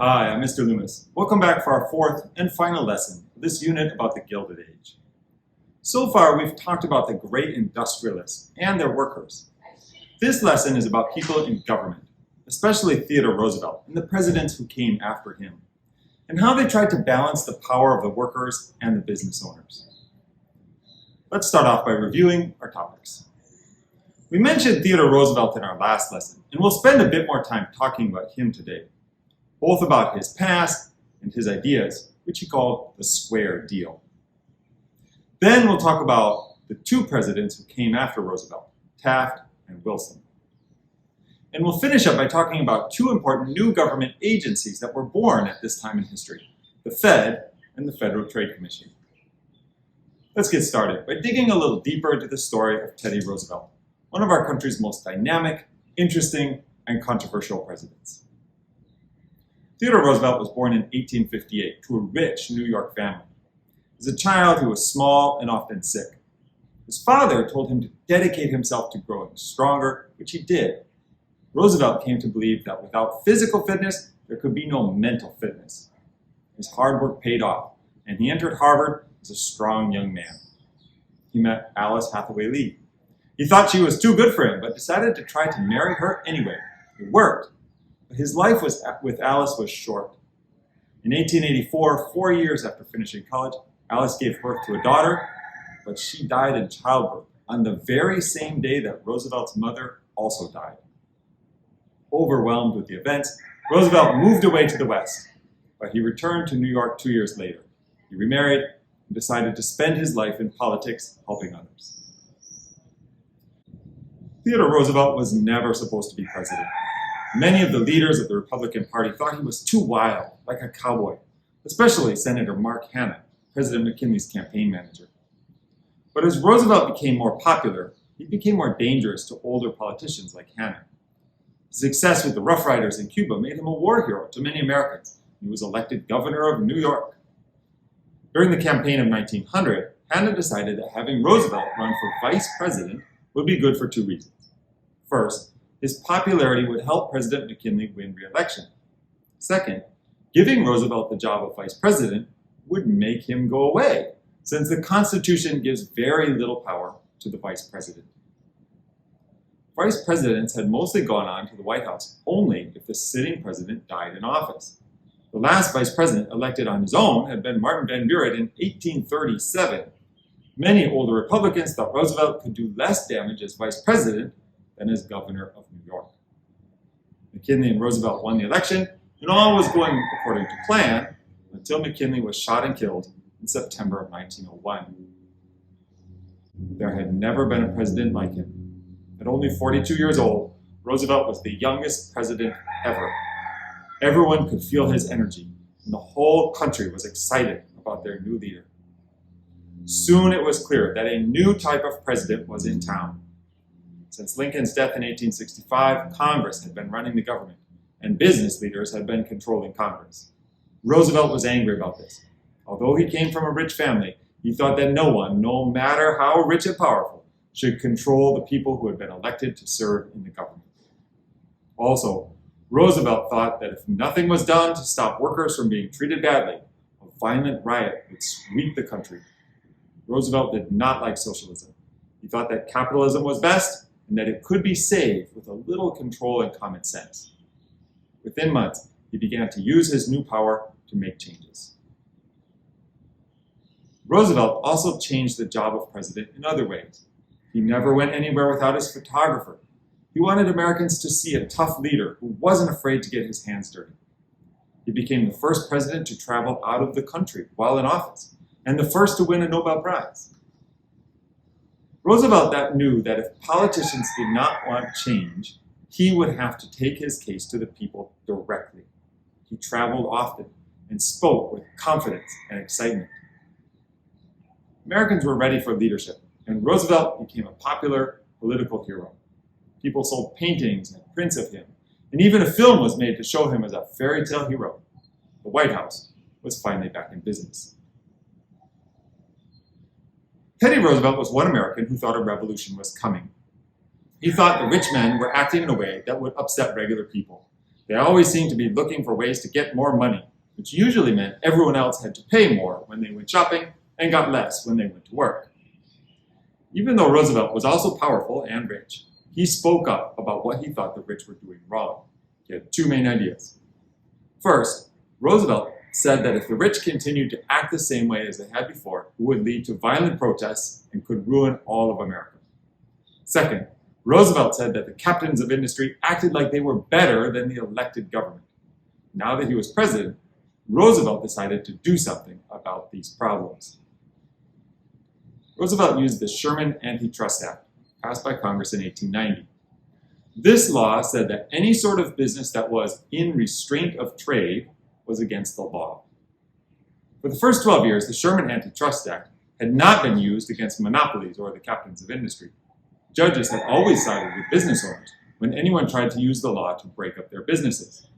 Hi, I'm Mr. Loomis. Welcome back for our fourth and final lesson of this unit about the Gilded Age. So far, we've talked about the great industrialists and their workers. This lesson is about people in government, especially Theodore Roosevelt and the presidents who came after him, and how they tried to balance the power of the workers and the business owners. Let's start off by reviewing our topics. We mentioned Theodore Roosevelt in our last lesson, and we'll spend a bit more time talking about him today, both about his past and his ideas, which he called the Square Deal. Then we'll talk about the two presidents who came after Roosevelt, Taft and Wilson. And we'll finish up by talking about two important new government agencies that were born at this time in history, the Fed and the Federal Trade Commission. Let's get started by digging a little deeper into the story of Teddy Roosevelt, one of our country's most dynamic, interesting, and controversial presidents. Theodore Roosevelt was born in 1858 to a rich New York family. As a child, he was small and often sick. His father told him to dedicate himself to growing stronger, which he did. Roosevelt came to believe that without physical fitness, there could be no mental fitness. His hard work paid off, and he entered Harvard as a strong young man. He met Alice Hathaway Lee. He thought she was too good for him, but decided to try to marry her anyway. It worked. But his life with Alice was short. In 1884, 4 years after finishing college, Alice gave birth to a daughter, but she died in childbirth on the very same day that Roosevelt's mother also died. Overwhelmed with the events, Roosevelt moved away to the West, but he returned to New York 2 years later. He remarried and decided to spend his life in politics helping others. Theodore Roosevelt was never supposed to be president. Many of the leaders of the Republican Party thought he was too wild, like a cowboy, especially Senator Mark Hanna, President McKinley's campaign manager. But as Roosevelt became more popular, he became more dangerous to older politicians like Hanna. His success with the Rough Riders in Cuba made him a war hero to many Americans. He was elected governor of New York. During the campaign of 1900, Hanna decided that having Roosevelt run for vice president would be good for two reasons. First, his popularity would help President McKinley win re-election. Second, giving Roosevelt the job of vice president would make him go away, since the Constitution gives very little power to the vice president. Vice presidents had mostly gone on to the White House only if the sitting president died in office. The last vice president elected on his own had been Martin Van Buren in 1837. Many older Republicans thought Roosevelt could do less damage as vice president than as governor of New York. McKinley and Roosevelt won the election, and all was going according to plan until McKinley was shot and killed in September of 1901. There had never been a president like him. At only 42 years old, Roosevelt was the youngest president ever. Everyone could feel his energy, and the whole country was excited about their new leader. Soon it was clear that a new type of president was in town. Since Lincoln's death in 1865, Congress had been running the government, and business leaders had been controlling Congress. Roosevelt was angry about this. Although he came from a rich family, he thought that no one, no matter how rich and powerful, should control the people who had been elected to serve in the government. Also, Roosevelt thought that if nothing was done to stop workers from being treated badly, a violent riot would sweep the country. Roosevelt did not like socialism. He thought that capitalism was best, and that it could be saved with a little control and common sense. Within months, he began to use his new power to make changes. Roosevelt also changed the job of president in other ways. He never went anywhere without his photographer. He wanted Americans to see a tough leader who wasn't afraid to get his hands dirty. He became the first president to travel out of the country while in office, and the first to win a Nobel Prize. Roosevelt knew that if politicians did not want change, he would have to take his case to the people directly. He traveled often and spoke with confidence and excitement. Americans were ready for leadership, and Roosevelt became a popular political hero. People sold paintings and prints of him, and even a film was made to show him as a fairy tale hero. The White House was finally back in business. Teddy Roosevelt was one American who thought a revolution was coming. He thought the rich men were acting in a way that would upset regular people. They always seemed to be looking for ways to get more money, which usually meant everyone else had to pay more when they went shopping and got less when they went to work. Even though Roosevelt was also powerful and rich, he spoke up about what he thought the rich were doing wrong. He had two main ideas. First, Roosevelt said that if the rich continued to act the same way as they had before, it would lead to violent protests and could ruin all of America. Second, Roosevelt said that the captains of industry acted like they were better than the elected government. Now that he was president, Roosevelt decided to do something about these problems. Roosevelt used the Sherman Antitrust Act, passed by Congress in 1890. This law said that any sort of business that was in restraint of trade was against the law. For the first 12 years, the Sherman Antitrust Act had not been used against monopolies or the captains of industry. Judges had always sided with business owners when anyone tried to use the law to break up their businesses.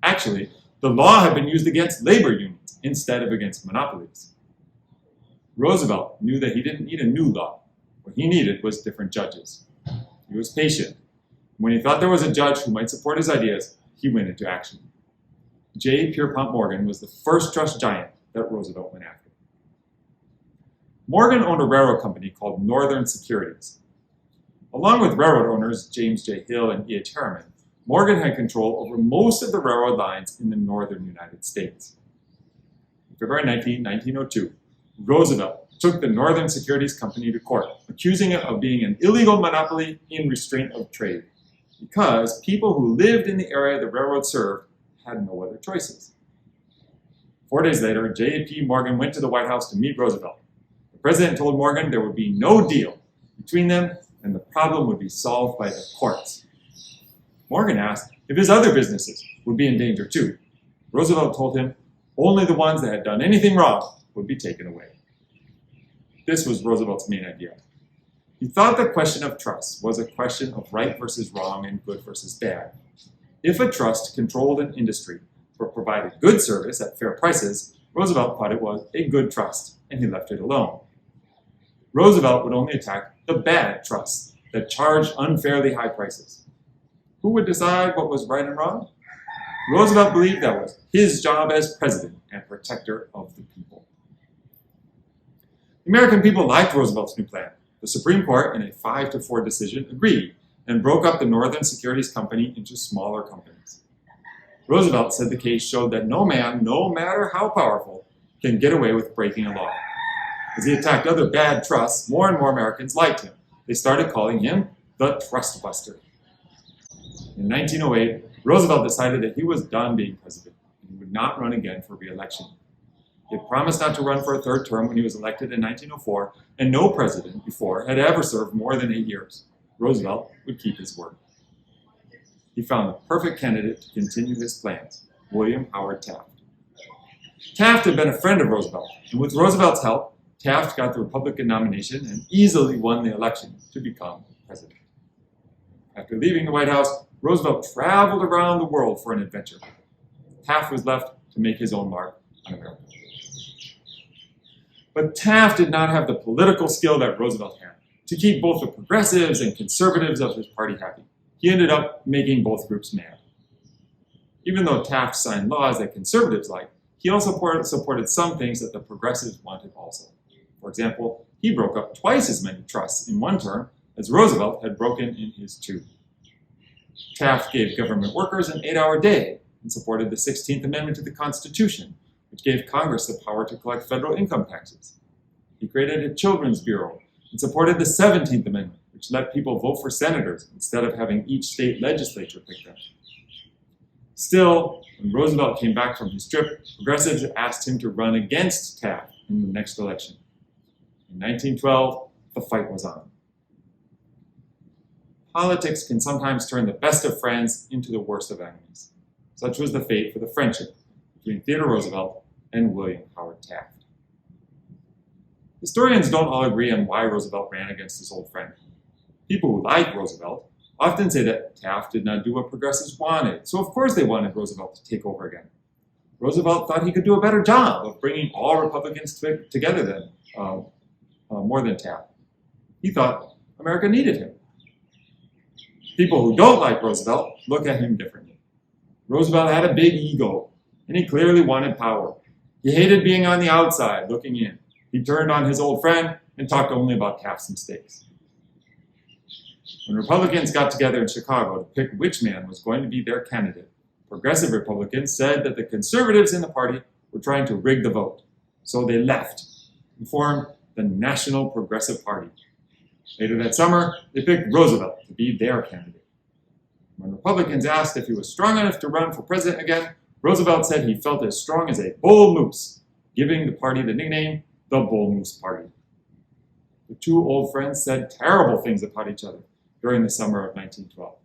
Actually, the law had been used against labor unions instead of against monopolies. Roosevelt knew that he didn't need a new law. What he needed was different judges. He was patient. When he thought there was a judge who might support his ideas, he went into action. J. Pierpont Morgan was the first trust giant that Roosevelt went after. Morgan owned a railroad company called Northern Securities. Along with railroad owners James J. Hill and E.H. Harriman, Morgan had control over most of the railroad lines in the northern United States. On February 19, 1902, Roosevelt took the Northern Securities Company to court, accusing it of being an illegal monopoly in restraint of trade, because people who lived in the area the railroad served had no other choices. 4 days later, J.P. Morgan went to the White House to meet Roosevelt. The president told Morgan there would be no deal between them and the problem would be solved by the courts. Morgan asked if his other businesses would be in danger too. Roosevelt told him only the ones that had done anything wrong would be taken away. This was Roosevelt's main idea. He thought the question of trust was a question of right versus wrong and good versus bad. If a trust controlled an industry or provided good service at fair prices, Roosevelt thought it was a good trust, and he left it alone. Roosevelt would only attack the bad trusts that charged unfairly high prices. Who would decide what was right and wrong? Roosevelt believed that was his job as president and protector of the people. The American people liked Roosevelt's new plan. The Supreme Court, in a 5-4 decision, agreed and broke up the Northern Securities Company into smaller companies. Roosevelt said the case showed that no man, no matter how powerful, can get away with breaking a law. As he attacked other bad trusts, more and more Americans liked him. They started calling him the Trust Buster. In 1908, Roosevelt decided that he was done being president and he would not run again for re-election. He had promised not to run for a third term when he was elected in 1904, and no president before had ever served more than 8 years. Roosevelt would keep his word. He found the perfect candidate to continue his plans, William Howard Taft. Taft had been a friend of Roosevelt, and with Roosevelt's help, Taft got the Republican nomination and easily won the election to become president. After leaving the White House, Roosevelt traveled around the world for an adventure. Taft was left to make his own mark on America. But Taft did not have the political skill that Roosevelt had to keep both the progressives and conservatives of his party happy. He ended up making both groups mad. Even though Taft signed laws that conservatives liked, he also supported some things that the progressives wanted also. For example, he broke up twice as many trusts in one term as Roosevelt had broken in his two. Taft gave government workers an 8-hour day and supported the 16th Amendment to the Constitution, which gave Congress the power to collect federal income taxes. He created a Children's Bureau and supported the 17th Amendment, which let people vote for senators instead of having each state legislature pick them. Still, when Roosevelt came back from his trip, progressives asked him to run against Taft in the next election. In 1912, the fight was on. Politics can sometimes turn the best of friends into the worst of enemies. Such was the fate for the friendship between Theodore Roosevelt and William Howard Taft. Historians don't all agree on why Roosevelt ran against his old friend. People who like Roosevelt often say that Taft did not do what progressives wanted, so of course they wanted Roosevelt to take over again. Roosevelt thought he could do a better job of bringing all Republicans together more than Taft. He thought America needed him. People who don't like Roosevelt look at him differently. Roosevelt had a big ego, and he clearly wanted power. He hated being on the outside, looking in. He turned on his old friend and talked only about Taft's mistakes. When Republicans got together in Chicago to pick which man was going to be their candidate, progressive Republicans said that the conservatives in the party were trying to rig the vote. So they left and formed the National Progressive Party. Later that summer, they picked Roosevelt to be their candidate. When Republicans asked if he was strong enough to run for president again, Roosevelt said he felt as strong as a bull moose, giving the party the nickname the Bull Moose Party. The two old friends said terrible things about each other during the summer of 1912.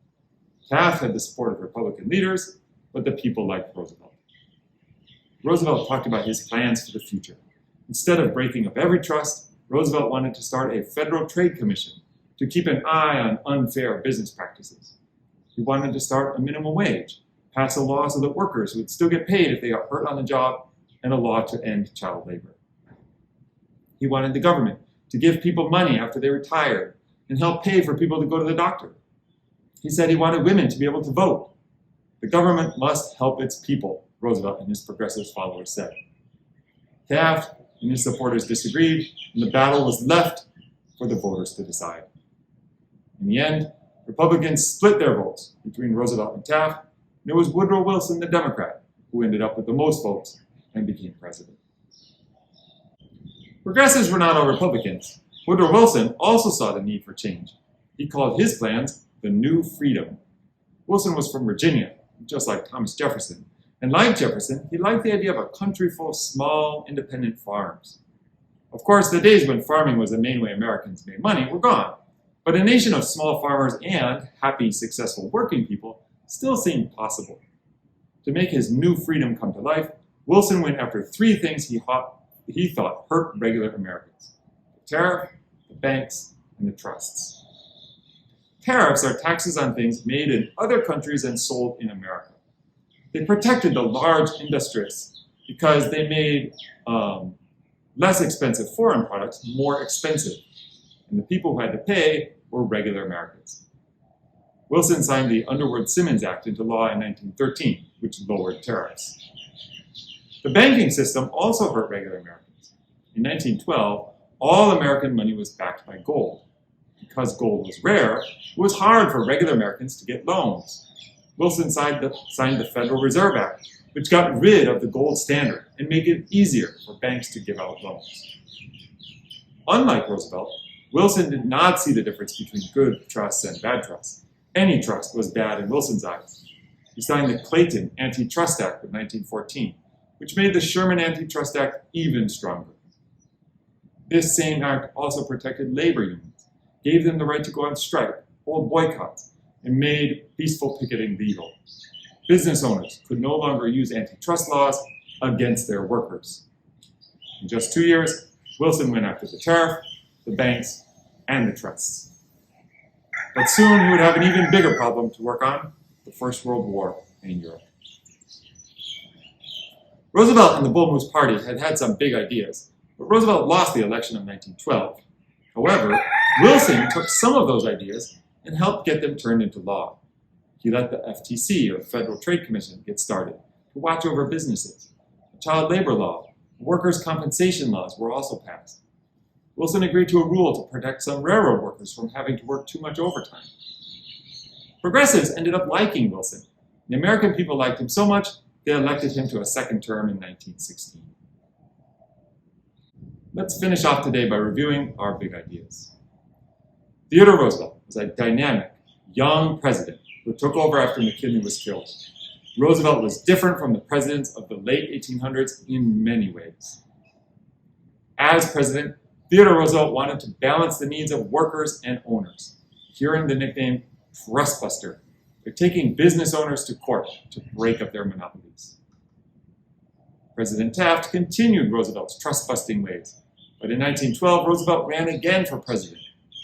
Taft had the support of Republican leaders, but the people liked Roosevelt. Roosevelt talked about his plans for the future. Instead of breaking up every trust, Roosevelt wanted to start a federal trade commission to keep an eye on unfair business practices. He wanted to start a minimum wage, pass a law so that workers would still get paid if they got hurt on the job, and a law to end child labor. He wanted the government to give people money after they retired and help pay for people to go to the doctor. He said he wanted women to be able to vote. The government must help its people, Roosevelt and his progressive followers said. Taft and his supporters disagreed, and the battle was left for the voters to decide. In the end, Republicans split their votes between Roosevelt and Taft, and it was Woodrow Wilson, the Democrat, who ended up with the most votes and became president. Progressives were not all Republicans. Woodrow Wilson also saw the need for change. He called his plans the New Freedom. Wilson was from Virginia, just like Thomas Jefferson. And like Jefferson, he liked the idea of a country full of small, independent farms. Of course, the days when farming was the main way Americans made money were gone. But a nation of small farmers and happy, successful working people still seemed possible. To make his new freedom come to life, Wilson went after three things he thought hurt regular Americans: the tariff, the banks, and the trusts. Tariffs are taxes on things made in other countries and sold in America. They protected the large industries because they made less expensive foreign products more expensive, and the people who had to pay were regular Americans. Wilson signed the Underwood-Simmons Act into law in 1913, which lowered tariffs. The banking system also hurt regular Americans. In 1912, all American money was backed by gold. Because gold was rare, it was hard for regular Americans to get loans. Wilson signed the Federal Reserve Act, which got rid of the gold standard and made it easier for banks to give out loans. Unlike Roosevelt, Wilson did not see the difference between good trusts and bad trusts. Any trust was bad in Wilson's eyes. He signed the Clayton Antitrust Act of 1914, which made the Sherman Antitrust Act even stronger. This same act also protected labor unions, gave them the right to go on strike, hold boycotts, and made peaceful picketing legal. Business owners could no longer use antitrust laws against their workers. In just 2 years, Wilson went after the tariff, the banks, and the trusts. But soon he would have an even bigger problem to work on: the First World War in Europe. Roosevelt and the Bull Moose Party had had some big ideas, but Roosevelt lost the election of 1912. However, Wilson took some of those ideas and helped get them turned into law. He let the FTC, or Federal Trade Commission, get started to watch over businesses. The child labor law, workers' compensation laws were also passed. Wilson agreed to a rule to protect some railroad workers from having to work too much overtime. Progressives ended up liking Wilson. The American people liked him so much, they elected him to a second term in 1916. Let's finish off today by reviewing our big ideas. Theodore Roosevelt was a dynamic, young president who took over after McKinley was killed. Roosevelt was different from the presidents of the late 1800s in many ways. As president, Theodore Roosevelt wanted to balance the needs of workers and owners. He earned the nickname Trust Buster. They're taking business owners to court to break up their monopolies. President Taft continued Roosevelt's trust-busting ways, but in 1912, Roosevelt ran again for president.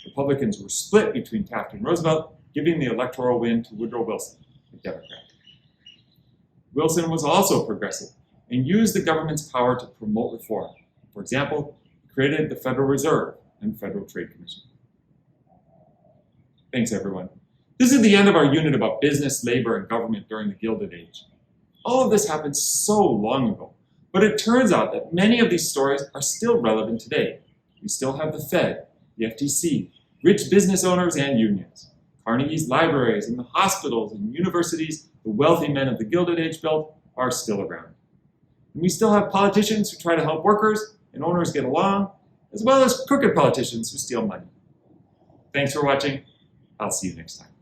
Republicans were split between Taft and Roosevelt, giving the electoral win to Woodrow Wilson, a Democrat. Wilson was also progressive and used the government's power to promote reform. For example, he created the Federal Reserve and Federal Trade Commission. Thanks, everyone. This is the end of our unit about business, labor, and government during the Gilded Age. All of this happened so long ago, but it turns out that many of these stories are still relevant today. We still have the Fed, the FTC, rich business owners and unions, Carnegie's libraries and the hospitals and universities the wealthy men of the Gilded Age built are still around. And we still have politicians who try to help workers and owners get along, as well as crooked politicians who steal money. Thanks for watching. I'll see you next time.